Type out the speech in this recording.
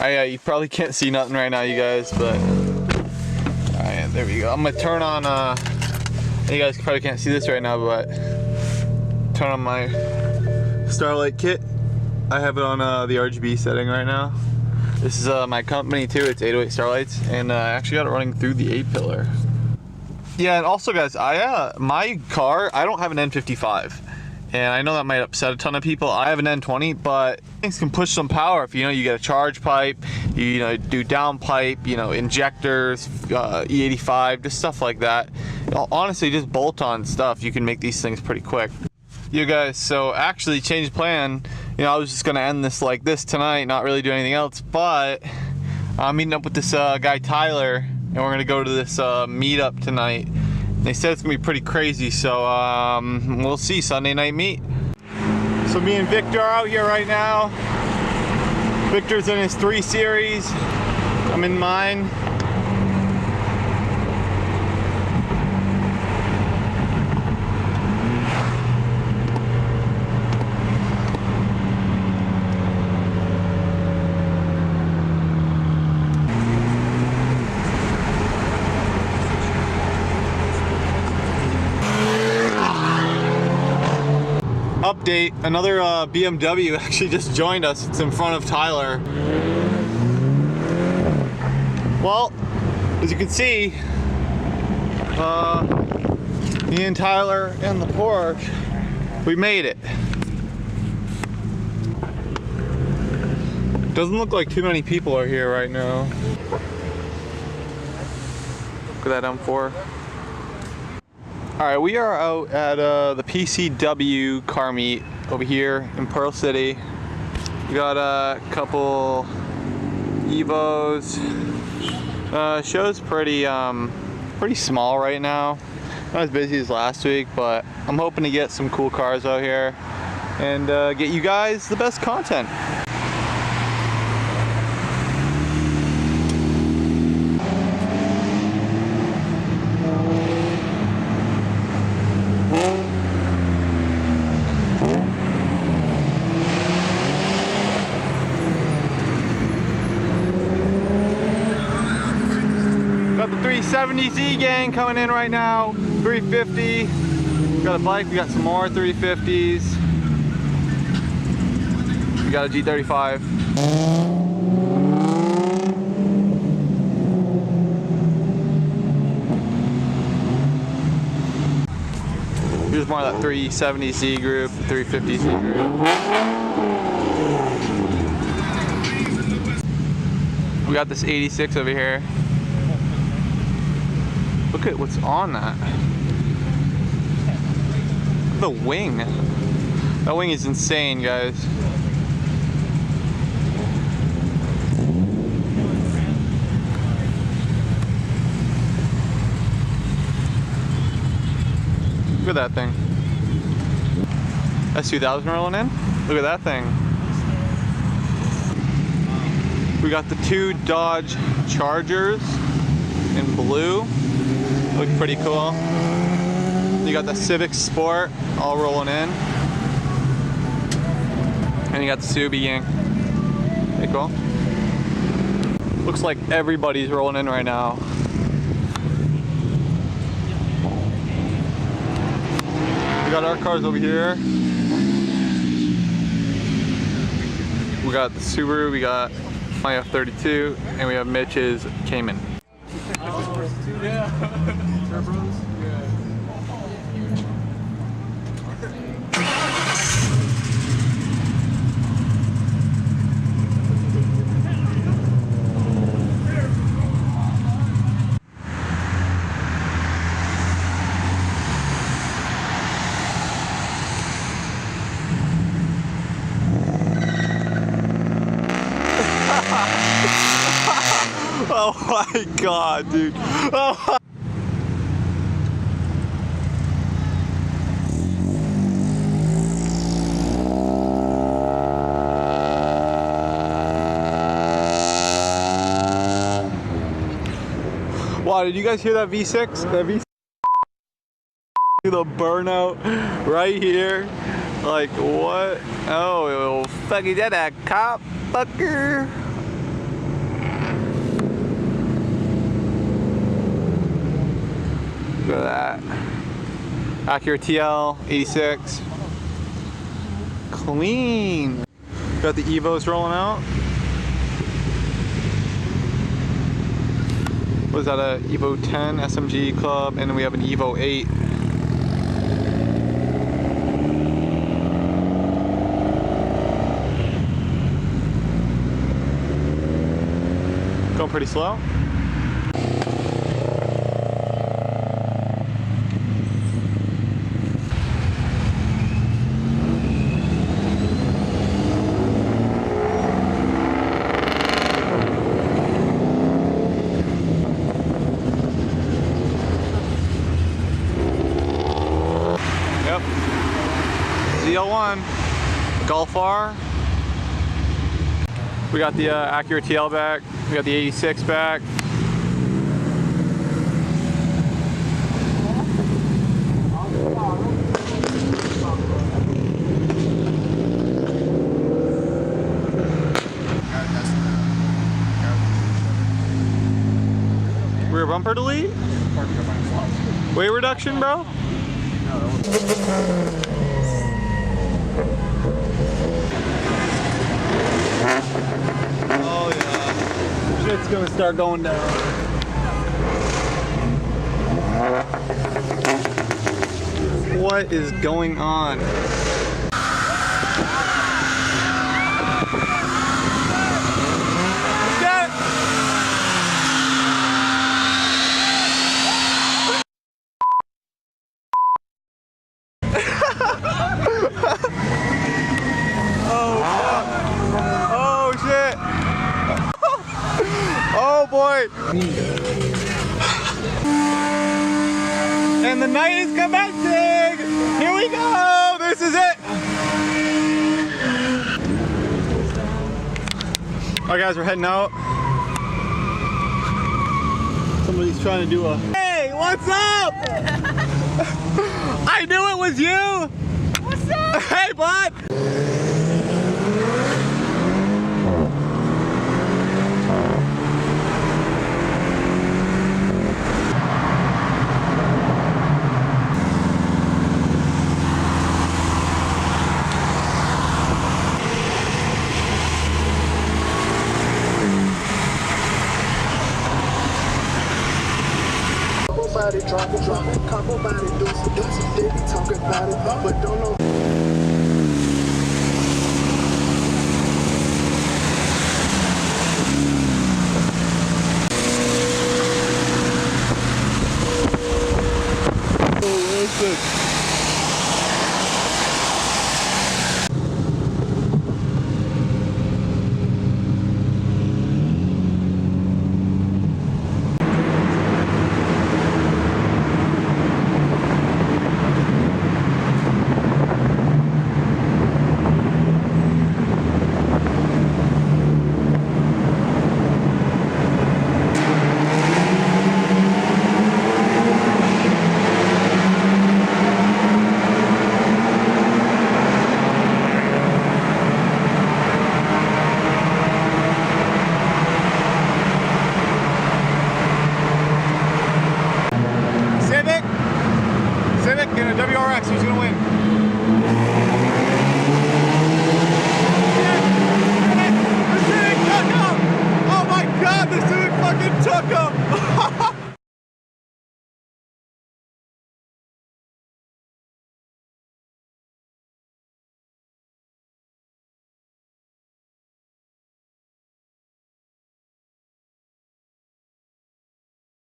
You probably can't see nothing right now, you guys, but alright, there we go. I'm gonna turn on you guys probably can't see this right now, but turn on my Starlight kit. I have it on the RGB setting right now. This is my company too. It's 808 Starlights, and I actually got it running through the 8-pillar. Yeah, and also guys, my car, I don't have an N55. And I know that might upset a ton of people. I have an N20, but things can push some power if you get a charge pipe, you do down pipe, injectors, E85, just stuff like that. Honestly, just bolt-on stuff. You can make these things pretty quick. You guys, so actually change plan. I was just gonna end this like this tonight, not really do anything else, but I'm meeting up with this guy Tyler, and we're gonna go to this meetup tonight. They said it's gonna be pretty crazy, so we'll see. Sunday night meet. So me and Victor are out here right now. Victor's in his 3 Series. I'm in mine. Update, another BMW actually just joined us. It's in front of Tyler. Well, as you can see, me and Tyler and the Porsche, we made it. Doesn't look like too many people are here right now. Look at that M4. Alright, we are out at the PCW car meet over here in Pearl City. We got a couple Evos. Show's pretty small right now. Not as busy as last week, but I'm hoping to get some cool cars out here and get you guys the best content. Got the 370Z gang coming in right now, 350. We got a bike, we got some more 350s. We got a G35. Here's more of that 370Z group, 350Z group. We got this 86 over here. Look at what's on that. The wing. That wing is insane, guys. Look at that thing. That's 2000 rolling in. Look at that thing. We got the 2 Dodge Chargers in blue. Look pretty cool. You got the Civic Sport all rolling in. And you got the Subi gang. Pretty cool. Looks like everybody's rolling in right now. We got our cars over here. We got the Subaru, we got my F32, and we have Mitch's Cayman. Yeah. Oh my god, dude. Oh. Wow, did you guys hear that V6? That V6? The burnout right here. Like, what? Oh, fucking that cop fucker. Look at that. Acura TL 86. Clean. Got the Evos rolling out. Was that a Evo 10 SMG club? And then we have an Evo 8. Going pretty slow. Yep. ZL1 Golf R. We got the Acura TL back. We got the 86 back. Rear bumper delete? Weight reduction, bro? Oh yeah. Shit's gonna start going down. What is going on? Oh shit! Oh boy! And the night is commencing! Here we go! This is it! Alright guys, we're heading out. Somebody's trying to do a... Hey, what's up? I knew it was you! What's up? Hey, bud! Drop it, talk about it, do some, they be talking about it, but don't know.